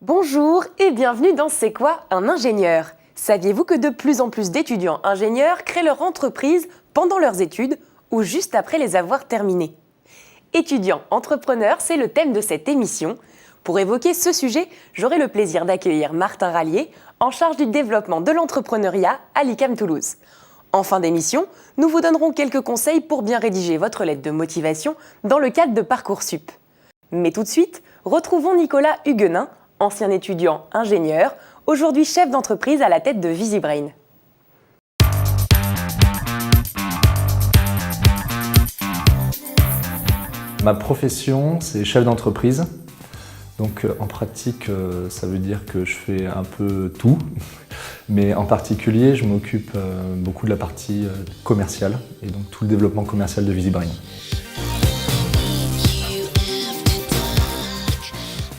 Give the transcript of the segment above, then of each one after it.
Bonjour et bienvenue dans C'est quoi un ingénieur? Saviez-vous que de plus en plus d'étudiants ingénieurs créent leur entreprise pendant leurs études ou juste après les avoir terminées? Étudiants entrepreneurs, c'est le thème de cette émission. Pour évoquer ce sujet, j'aurai le plaisir d'accueillir Martin Rallier, en charge du développement de l'entrepreneuriat à l'ICAM Toulouse. En fin d'émission, nous vous donnerons quelques conseils pour bien rédiger votre lettre de motivation dans le cadre de Parcoursup. Mais tout de suite, retrouvons Nicolas Huguenin, ancien étudiant ingénieur, aujourd'hui chef d'entreprise à la tête de VisiBrain. Ma profession, c'est chef d'entreprise. Donc en pratique, ça veut dire que je fais un peu tout. Mais en particulier, je m'occupe beaucoup de la partie commerciale et donc tout le développement commercial de VisiBrain.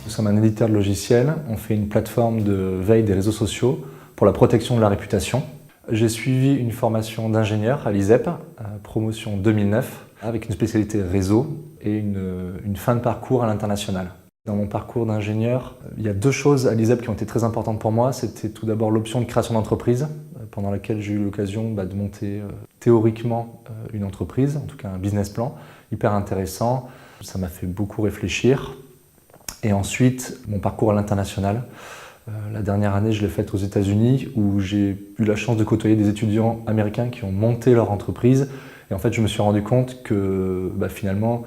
Nous sommes un éditeur de logiciels. On fait une plateforme de veille des réseaux sociaux pour la protection de la réputation. J'ai suivi une formation d'ingénieur à l'ISEP, promotion 2009, avec une spécialité réseau et une fin de parcours à l'international. Dans mon parcours d'ingénieur, il y a deux choses à l'ISEP qui ont été très importantes pour moi. C'était tout d'abord l'option de création d'entreprise, pendant laquelle j'ai eu l'occasion de monter théoriquement une entreprise, en tout cas un business plan, hyper intéressant. Ça m'a fait beaucoup réfléchir. Et ensuite, mon parcours à l'international. La dernière année, je l'ai faite aux États-Unis, où j'ai eu la chance de côtoyer des étudiants américains qui ont monté leur entreprise. Et en fait, je me suis rendu compte que finalement,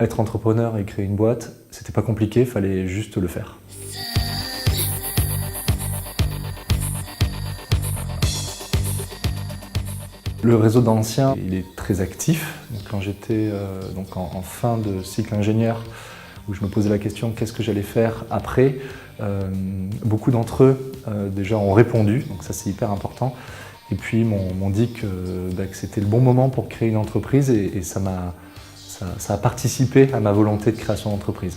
être entrepreneur et créer une boîte, c'était pas compliqué, il fallait juste le faire. Le réseau d'anciens, il est très actif. Donc, quand j'étais en fin de cycle ingénieur, où je me posais la question qu'est-ce que j'allais faire après, beaucoup d'entre eux déjà ont répondu, donc ça c'est hyper important. Et puis m'ont dit que c'était le bon moment pour créer une entreprise et ça a participé à ma volonté de création d'entreprise.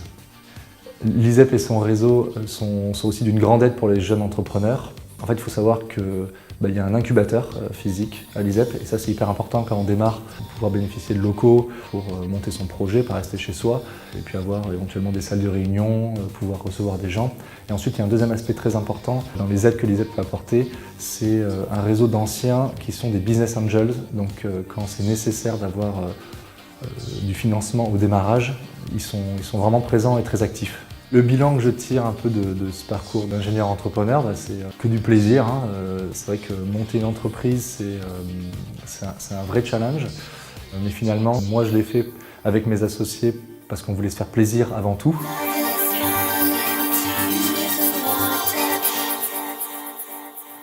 L'ISEP et son réseau sont aussi d'une grande aide pour les jeunes entrepreneurs. En fait, il faut savoir qu'il y a un incubateur physique à l'ISEP et ça c'est hyper important quand on démarre pour pouvoir bénéficier de locaux pour monter son projet, pas rester chez soi et puis avoir éventuellement des salles de réunion, pouvoir recevoir des gens. Et ensuite, il y a un deuxième aspect très important dans les aides que l'ISEP peut apporter, c'est un réseau d'anciens qui sont des business angels. Donc quand c'est nécessaire d'avoir du financement au démarrage, ils sont vraiment présents et très actifs. Le bilan que je tire un peu de ce parcours d'ingénieur entrepreneur, c'est que du plaisir. C'est vrai que monter une entreprise, c'est un vrai challenge. Mais finalement, moi je l'ai fait avec mes associés parce qu'on voulait se faire plaisir avant tout.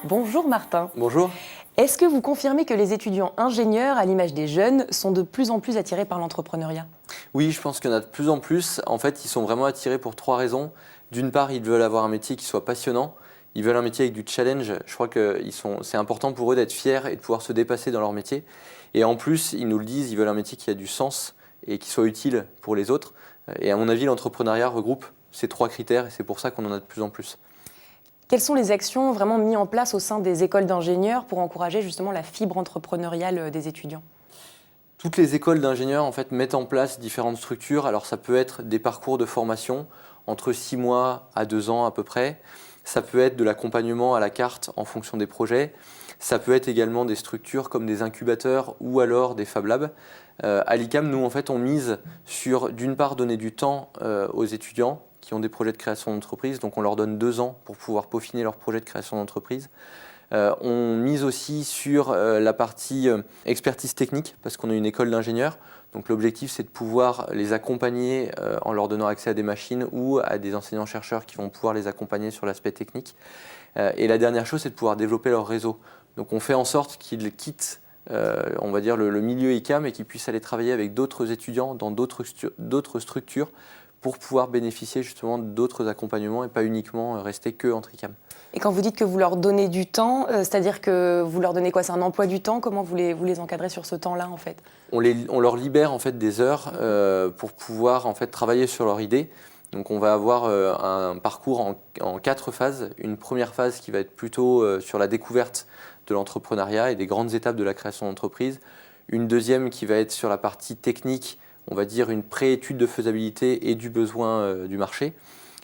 Bonjour Martin. Bonjour. Est-ce que vous confirmez que les étudiants ingénieurs, à l'image des jeunes, sont de plus en plus attirés par l'entrepreneuriat? Oui, je pense qu'il y en a de plus en plus. En fait, ils sont vraiment attirés pour trois raisons. D'une part, ils veulent avoir un métier qui soit passionnant. Ils veulent un métier avec du challenge. Je crois que c'est important pour eux d'être fiers et de pouvoir se dépasser dans leur métier. Et en plus, ils nous le disent, ils veulent un métier qui a du sens et qui soit utile pour les autres. Et à mon avis, l'entrepreneuriat regroupe ces trois critères et c'est pour ça qu'on en a de plus en plus. Quelles sont les actions vraiment mises en place au sein des écoles d'ingénieurs pour encourager justement la fibre entrepreneuriale des étudiants? Toutes les écoles d'ingénieurs en fait, mettent en place différentes structures. Alors ça peut être des parcours de formation entre 6 mois à 2 ans à peu près. Ça peut être de l'accompagnement à la carte en fonction des projets. Ça peut être également des structures comme des incubateurs ou alors des Fab Labs. À l'ICAM, nous en fait, on mise sur d'une part donner du temps aux étudiants qui ont des projets de création d'entreprise. Donc on leur donne 2 ans pour pouvoir peaufiner leur projet de création d'entreprise. On mise aussi sur la partie expertise technique parce qu'on est une école d'ingénieurs. Donc l'objectif c'est de pouvoir les accompagner en leur donnant accès à des machines ou à des enseignants-chercheurs qui vont pouvoir les accompagner sur l'aspect technique. Et la dernière chose c'est de pouvoir développer leur réseau. Donc on fait en sorte qu'ils quittent on va dire le milieu ICAM et qu'ils puissent aller travailler avec d'autres étudiants dans d'autres structures pour pouvoir bénéficier justement d'autres accompagnements et pas uniquement rester que entre ICAM. Et quand vous dites que vous leur donnez du temps, c'est-à-dire que vous leur donnez quoi? C'est un emploi du temps? Comment vous les encadrez sur ce temps-là en fait? On leur libère en fait des heures pour pouvoir en fait travailler sur leur idée. Donc on va avoir un parcours en 4 phases. Une première phase qui va être plutôt sur la découverte de l'entrepreneuriat et des grandes étapes de la création d'entreprise. Une deuxième qui va être sur la partie technique, on va dire une pré-étude de faisabilité et du besoin du marché.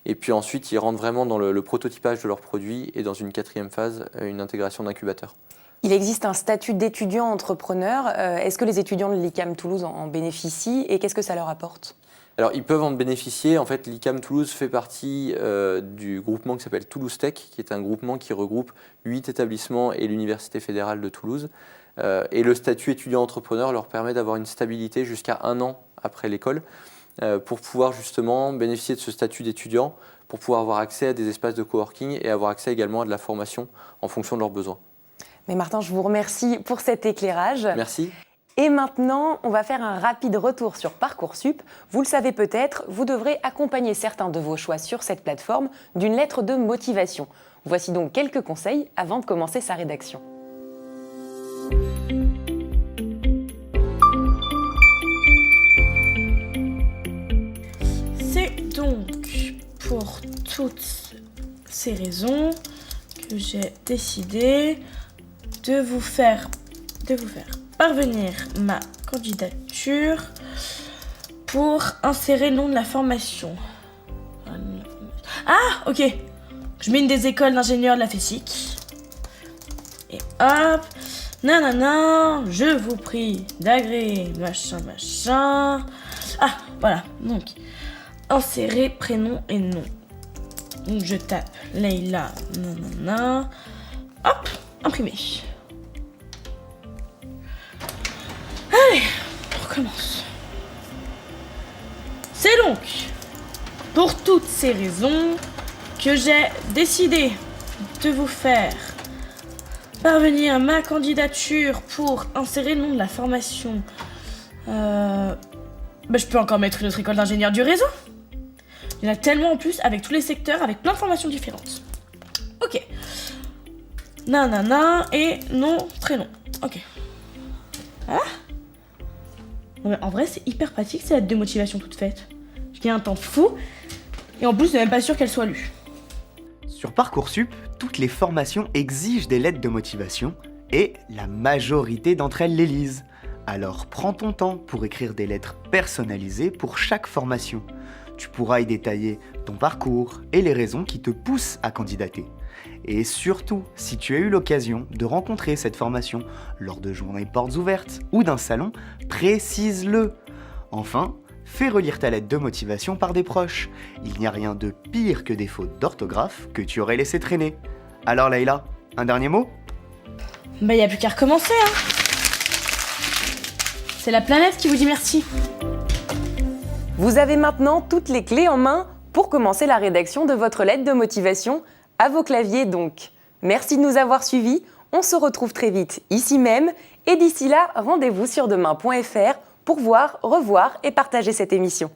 Et puis ensuite, ils rentrent vraiment dans le prototypage de leurs produits et dans une 4e phase, une intégration d'incubateur. Il existe un statut d'étudiant entrepreneur. Est-ce que les étudiants de l'ICAM Toulouse en bénéficient et qu'est-ce que ça leur apporte ? Alors, ils peuvent en bénéficier. En fait, l'ICAM Toulouse fait partie du groupement qui s'appelle Toulouse Tech, qui est un groupement qui regroupe 8 établissements et l'Université fédérale de Toulouse. Et le statut étudiant-entrepreneur leur permet d'avoir une stabilité jusqu'à 1 an après l'école pour pouvoir justement bénéficier de ce statut d'étudiant, pour pouvoir avoir accès à des espaces de coworking et avoir accès également à de la formation en fonction de leurs besoins. Mais Martin, je vous remercie pour cet éclairage. Merci. Et maintenant, on va faire un rapide retour sur Parcoursup. Vous le savez peut-être, vous devrez accompagner certains de vos choix sur cette plateforme d'une lettre de motivation. Voici donc quelques conseils avant de commencer sa rédaction. C'est donc pour toutes ces raisons que j'ai décidé de vous faire parvenir ma candidature pour insérer le nom de la formation. Ah, ok. Je mets une des écoles d'ingénieurs de la FESIC. Et hop. Nanana, je vous prie d'agréer, machin. Ah, voilà. Donc, insérer prénom et nom. Donc, je tape Leïla, nanana. Hop, imprimer. Allez, on recommence. C'est donc pour toutes ces raisons que j'ai décidé de vous faire parvenir ma candidature pour insérer le nom de la formation. Je peux encore mettre une autre école d'ingénieur du réseau. Il y en a tellement en plus, avec tous les secteurs, avec plein de formations différentes. Ok. Nanana et nom, prénom. Ok. Ah. Non, mais en vrai, c'est hyper pratique, cette lettre de motivation toute faite. Je gagne un temps fou, et en plus, je suis même pas sûr qu'elle soit lue. Sur Parcoursup, toutes les formations exigent des lettres de motivation, et la majorité d'entre elles les lisent. Alors prends ton temps pour écrire des lettres personnalisées pour chaque formation. Tu pourras y détailler ton parcours et les raisons qui te poussent à candidater. Et surtout, si tu as eu l'occasion de rencontrer cette formation lors de journées portes ouvertes ou d'un salon, précise-le. Enfin, fais relire ta lettre de motivation par des proches. Il n'y a rien de pire que des fautes d'orthographe que tu aurais laissé traîner. Alors Leïla, un dernier mot ? Bah, y a plus qu'à recommencer, hein. C'est la planète qui vous dit merci. Vous avez maintenant toutes les clés en main pour commencer la rédaction de votre lettre de motivation, à vos claviers donc. Merci de nous avoir suivis, on se retrouve très vite ici même, et d'ici là, rendez-vous sur demain.fr pour voir, revoir et partager cette émission.